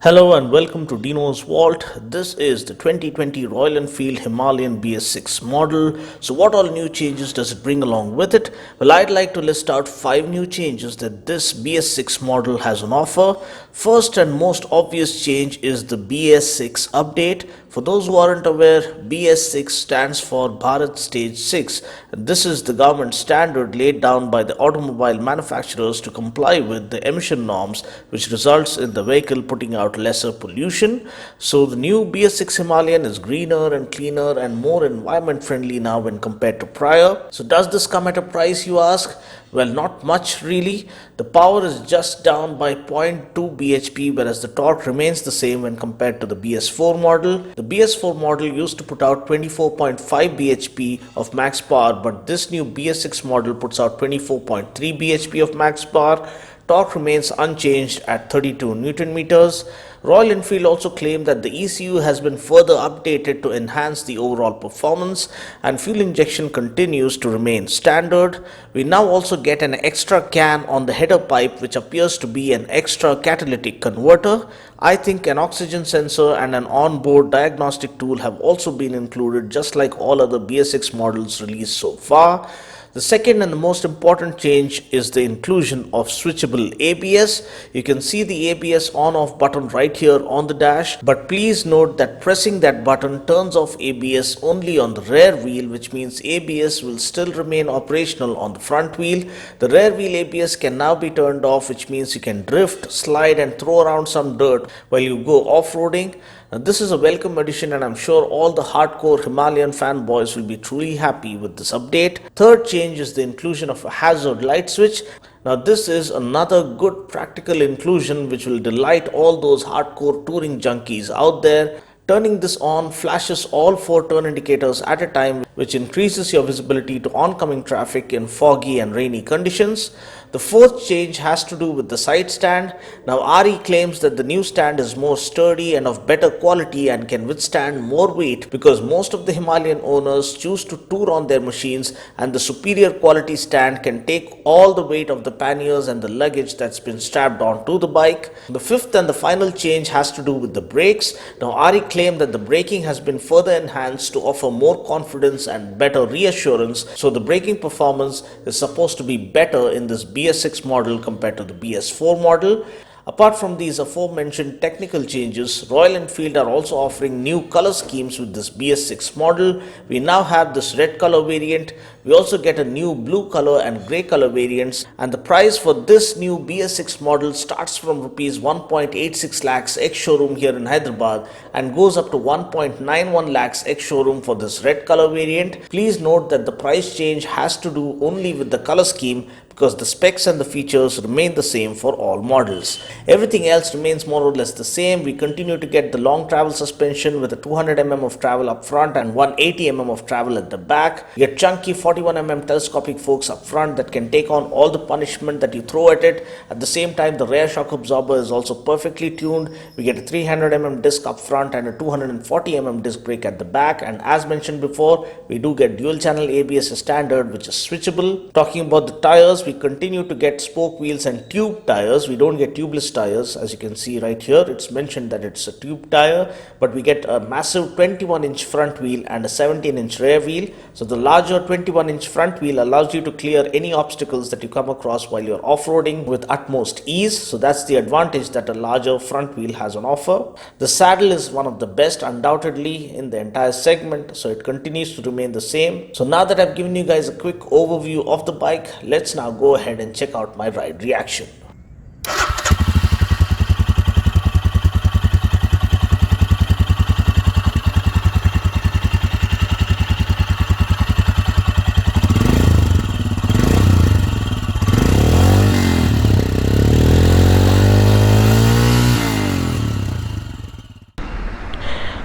Hello and welcome to Dinos Vault. This is the 2020 Royal Enfield Himalayan BS6 model. So what all new changes does it bring along with it? Well, I'd like to list out 5 new changes that this BS6 model has on offer. First and most obvious change is the BS6 update. For those who aren't aware, BS6 stands for Bharat Stage 6. And this is the government standard laid down by the automobile manufacturers to comply with the emission norms, which results in the vehicle putting out lesser pollution. So the new BS6 Himalayan is greener and cleaner and more environment friendly now when compared to prior. So does this come at a price, you ask? Well, not much really. The power is just down by 0.2 bhp, whereas the torque remains the same when compared to the BS4 model. The BS4 model used to put out 24.5 bhp of max power, but this new BS6 model puts out 24.3 bhp of max power. Torque remains unchanged at 32 Newton meters. Royal Enfield also claimed that the ECU has been further updated to enhance the overall performance, and fuel injection continues to remain standard. We now also get an extra can on the header pipe, which appears to be an extra catalytic converter. I think an oxygen sensor and an onboard diagnostic tool have also been included, just like all other BS6 models released so far. The second and the most important change is the inclusion of switchable ABS. You can see the ABS on-off button right here on the dash, but please note that pressing that button turns off ABS only on the rear wheel, which means ABS will still remain operational on the front wheel. The rear wheel ABS can now be turned off, which means you can drift, slide and throw around some dirt while you go off-roading. This is a welcome addition, and I'm sure all the hardcore Himalayan fanboys will be truly happy with this update. Third change is the inclusion of a hazard light switch. Now this is another good practical inclusion which will delight all those hardcore touring junkies out there. Turning this on flashes all 4 turn indicators at a time, which increases your visibility to oncoming traffic in foggy and rainy conditions. The fourth change has to do with the side stand. Now RE claims that the new stand is more sturdy and of better quality and can withstand more weight, because most of the Himalayan owners choose to tour on their machines, and the superior quality stand can take all the weight of the panniers and the luggage that's been strapped onto the bike. The fifth and the final change has to do with the brakes. Now RE claimed that the braking has been further enhanced to offer more confidence and better reassurance, so the braking performance is supposed to be better in this BS6 model compared to the BS4 model. Apart from these aforementioned technical changes, Royal Enfield are also offering new color schemes with this BS6 model. We now have this red color variant. We also get a new blue color and grey color variants, and the price for this new BS6 model starts from rupees 1.86 lakhs ex-showroom here in Hyderabad and goes up to 1.91 lakhs ex-showroom for this red color variant. Please note that the price change has to do only with the color scheme, because the specs and the features remain the same for all models. Everything else remains more or less the same. We continue to get the long travel suspension with a 200 mm of travel up front and 180 mm of travel at the back. We get chunky 41 mm telescopic forks up front that can take on all the punishment that you throw at it. At the same time, the rear shock absorber is also perfectly tuned. We get a 300 mm disc up front and a 240 mm disc brake at the back, and as mentioned before, we do get dual channel ABS as standard, which is switchable. Talking about the tires, we continue to get spoke wheels and tube tires. We don't get tubeless tires. As you can see right here, it's mentioned that it's a tube tire, but we get a massive 21-inch front wheel and a 17-inch rear wheel. So the larger 21-inch front wheel allows you to clear any obstacles that you come across while you're off-roading with utmost ease. So that's the advantage that a larger front wheel has on offer. The saddle is one of the best undoubtedly in the entire segment, so it continues to remain the same. So now that I've given you guys a quick overview of the bike, let's now go ahead and check out my ride reaction.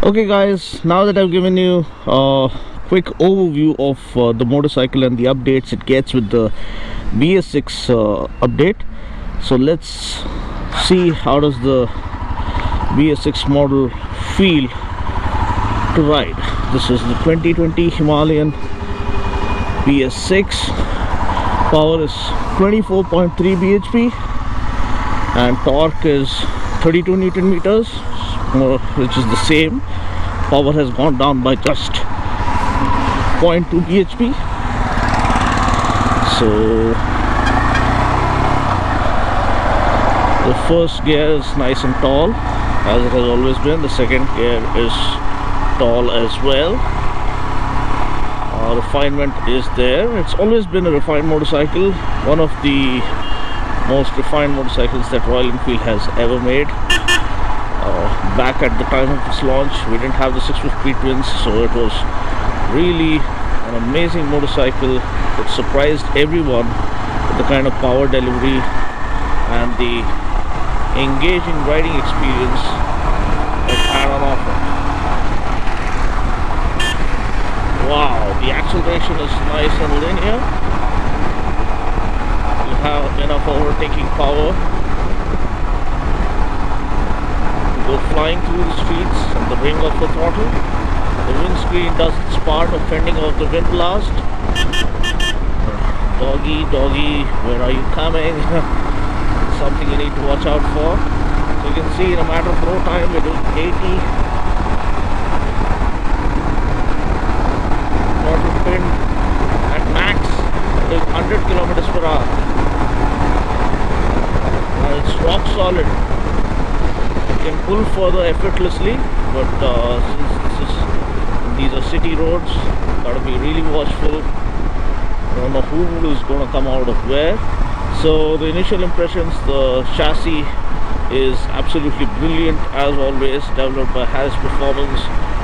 Okay guys, now that I've given you a quick overview of the motorcycle and the updates it gets with the BS6 update, so let's see how does the BS6 model feel to ride. This is the 2020 Himalayan BS6. Power is 24.3 bhp and torque is 32 Newton meters, which is the same. Power has gone down by just 0.2 bhp. So the first gear is nice and tall, as it has always been. The second gear is tall as well. Refinement is there. It's always been a refined motorcycle, one of the most refined motorcycles that Royal Enfield has ever made. Back at the time of its launch, we didn't have the 650 twins, so it was really an amazing motorcycle. It surprised everyone with the kind of power delivery and the engaging riding experience it had on offer. Wow, the acceleration is nice and linear. You have enough overtaking power to go flying through the streets and the ring of the throttle. The windscreen doesn't spart or fending off the wind blast. Doggy, doggy, where are you coming? Something you need to watch out for. So you can see in a matter of no time we're doing 80 throttle pin at max, doing 100 kilometers per hour. Now it's rock solid. You can pull further effortlessly, but since these are city roads, gotta be really watchful. I don't know who is going to come out of where. So the initial impressions, the chassis is absolutely brilliant as always, developed by Harris Performance.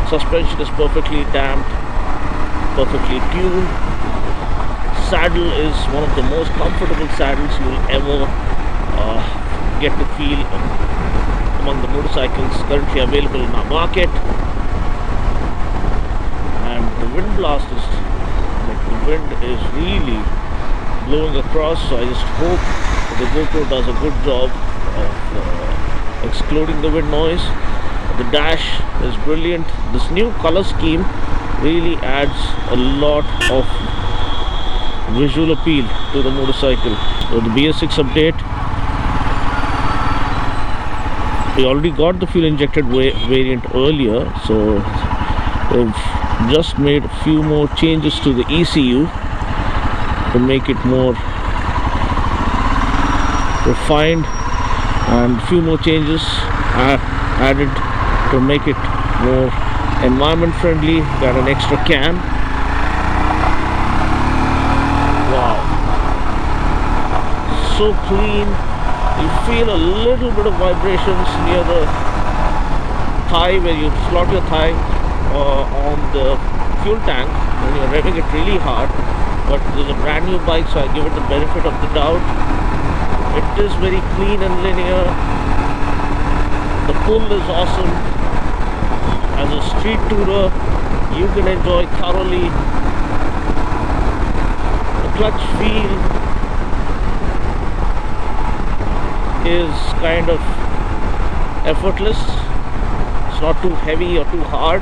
Suspension is perfectly damped, perfectly tuned. Saddle is one of the most comfortable saddles you'll ever get to feel among the motorcycles currently available in our market. And the wind blast is the wind is really blowing across, so I just hope the GoPro does a good job of excluding the wind noise. The dash is brilliant. This new color scheme really adds a lot of visual appeal to the motorcycle. So the BS6 update, we already got the fuel injected variant earlier, so we've just made a few more changes to the ECU to make it more refined, and a few more changes are added to make it more environment friendly. Got an extra can. Wow, so clean. You feel a little bit of vibrations near the thigh where you slot your thigh on the fuel tank when you're revving it really hard. But there's a brand new bike, so I give it the benefit of the doubt. It is very clean and linear. The pull is awesome. As a street tourer, you can enjoy thoroughly. The clutch feel is kind of effortless. It's not too heavy or too hard.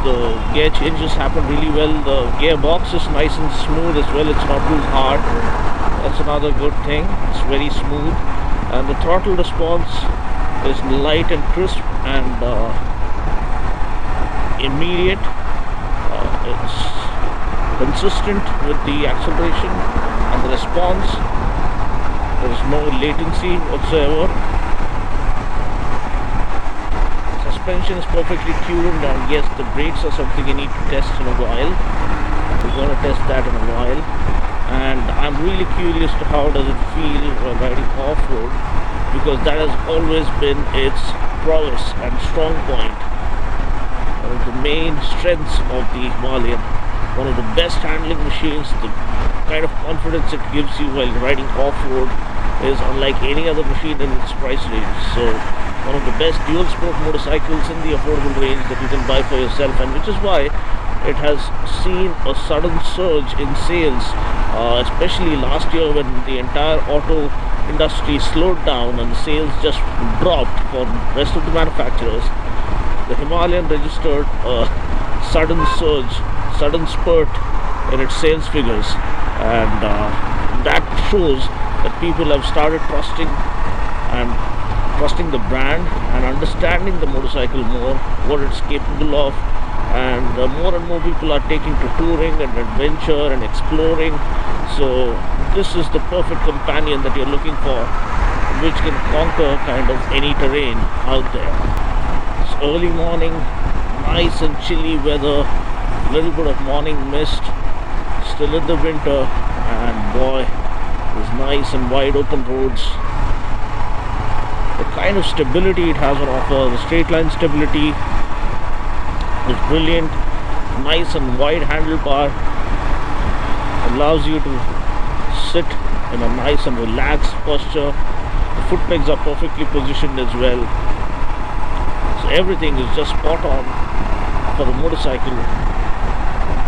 The gear changes happen really well. The gearbox is nice and smooth as well. It's not too hard. That's another good thing. It's very smooth, and the throttle response is light and crisp and immediate. It's consistent with the acceleration and the response. There is no latency whatsoever. Suspension is perfectly tuned, and yes, the brakes are something you need to test in a while. We're going to test that in a while, and I'm really curious to how does it feel while riding off-road, because that has always been its prowess and strong point. One of the main strengths of the Himalayan, one of the best handling machines. The kind of confidence it gives you while riding off-road is unlike any other machine in its price range. So one of the best dual spoke motorcycles in the affordable range that you can buy for yourself, and which is why it has seen a sudden surge in sales, especially last year when the entire auto industry slowed down and the sales just dropped for the rest of the manufacturers. The Himalayan registered a sudden surge, sudden spurt in its sales figures, and that shows that people have started trusting the brand and understanding the motorcycle more, what it's capable of, and more and more people are taking to touring and adventure and exploring. So this is the perfect companion that you're looking for, which can conquer kind of any terrain out there. It's early morning, nice and chilly weather, little bit of morning mist, still in the winter, and boy, there's nice and wide open roads. The kind of stability it has on offer, the straight line stability is brilliant. Nice and wide handlebar allows you to sit in a nice and relaxed posture. The foot pegs are perfectly positioned as well. So everything is just spot on for the motorcycle to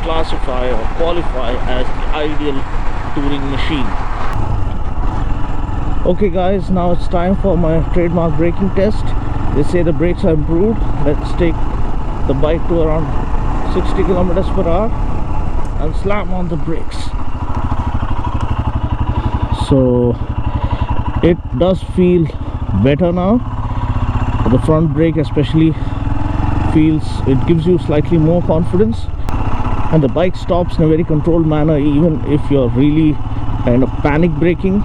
classify or qualify as the ideal touring machine. Okay guys, now it's time for my trademark braking test. They say the brakes are improved. Let's take the bike to around 60 kilometers per hour and slam on the brakes. So it does feel better now. The front brake especially it gives you slightly more confidence, and the bike stops in a very controlled manner even if you're really kind of panic braking.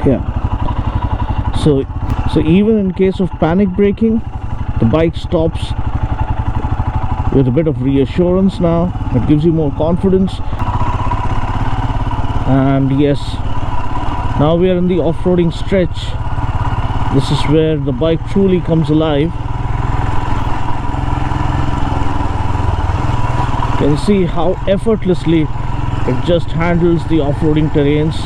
Yeah, so even in case of panic braking, the bike stops with a bit of reassurance now. It gives you more confidence. And yes, now we are in the off-roading stretch. This is where the bike truly comes alive. You can see how effortlessly it just handles the off-roading terrains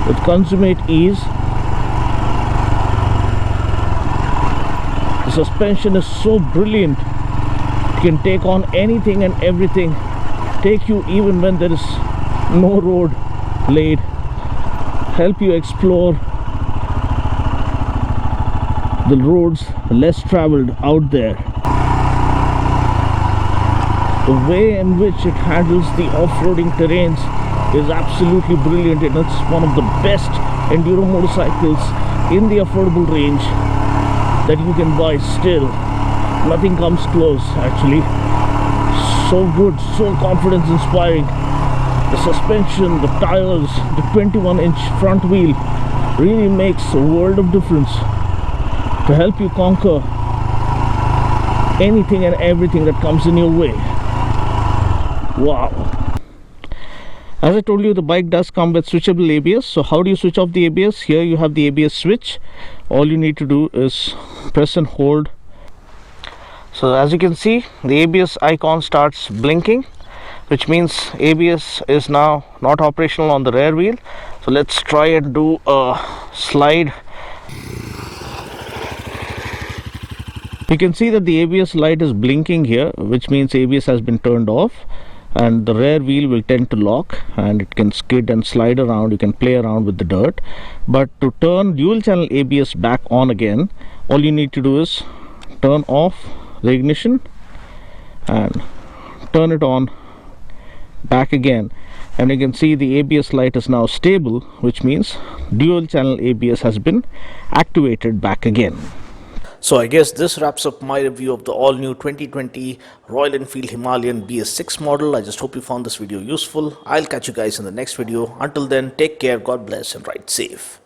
with consummate ease. The suspension is so brilliant. It can take on anything and everything, take you even when there is no road laid, help you explore the roads less traveled out there. The way in which it handles the off-roading terrains is absolutely brilliant, and it's one of the best enduro motorcycles in the affordable range that you can buy still. Nothing comes close actually. So good, so confidence inspiring. The suspension, the tires, the 21-inch front wheel really makes a world of difference to help you conquer anything and everything that comes in your way. Wow. As I told you, the bike does come with switchable ABS. So how do you switch off the ABS? Here you have the ABS switch. All you need to do is press and hold. So as you can see, the ABS icon starts blinking, which means ABS is now not operational on the rear wheel. So let's try and do a slide. You can see that the ABS light is blinking here, which means ABS has been turned off, and the rear wheel will tend to lock and it can skid and slide around. You can play around with the dirt. But to turn dual channel ABS back on again, all you need to do is turn off the ignition and turn it on back again, and you can see the ABS light is now stable, which means dual channel ABS has been activated back again. So I guess this wraps up my review of the all-new 2020 Royal Enfield Himalayan BS6 model. I just hope you found this video useful. I'll catch you guys in the next video. Until then, take care, God bless, and ride safe.